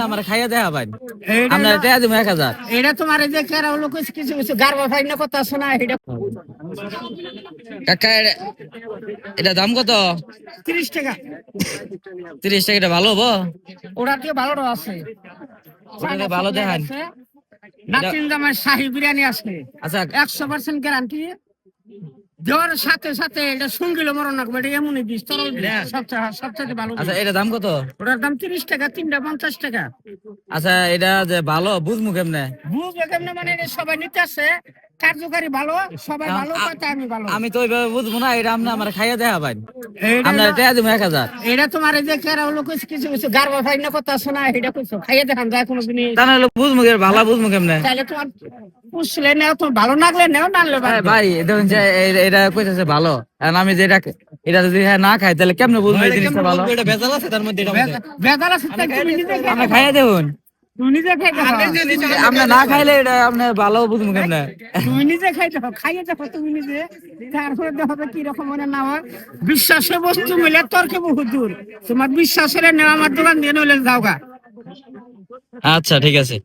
আমার খাইয়া দেখা ভাই আমরা টাকা দিব 1000 এটা তোমার এই যে কেরা হলো কিছু কিছু কিছু গারবা ফাইন না কথা আছে না এটা কাকা এটা দাম কত 30 টাকা 30 টাকা এটা ভালো হবো ওটা দিয়ে ভালোটা আছে ওটা ভালো দেখান নাতিন জামাই শাহী বিরিয়ানি আছে আচ্ছা 100% গ্যারান্টি দেওয়ার সাথে সাথে এটা শুনগিল মরণ না এটা এমনই বিষ তরল সবচেয়ে ভালো আচ্ছা এটা দাম কত ওটার দাম 30 টাকা 3টা 50 টাকা আচ্ছা এটা যে ভালো বুঝমু কেমনে বুঝবে কেমনে মানে এটা সবাই নিতে আসে কার্যকারী ভালো সবাই ভালো কথা আমি ভালো আমি তো ওইভাবে বুঝবো না এটা আমার খাইয়া দেখা ভাই আমরা টাকা দিব 1000 এটা তোমার এই যে কেরা হলো কিছু কিছু কিছু গারবা ফাইন না কথা আছে না এটা কইছো খাইয়ে দেখান যায় কোনো দিনই তা নাহলে বুঝমু ভালো বুঝমু কেমনে তাহলে তোমার পুষলে নেও তো ভালো লাগলে নেও নালে ভাই দেখুন যে এটা কইতাছে ভালো আর আমি যে এটা যদি না খাই তাহলে কেমনে বুঝবো এই জিনিসটা ভালো এটা ভেজাল আছে তার মধ্যে এটা মধ্যে বেদাল আছে তুমি নিজে আমরা খাইয়া দেখুন তুমি নিজে খাইতে আমরা না খাইলে এটা আপনি ভালো বুঝবো কেমনে তুমি নিজে খাইতে খাইয়ে দেখো তুমি নিজে তারপরে দেখো কি রকম মানে না হয় বিশ্বাসে বস্তু মিলে তর্কে বহুত দূর তোমার বিশ্বাসের নেওয়া আমার দোকান দিয়ে নইলে যাওগা আচ্ছা ঠিক আছে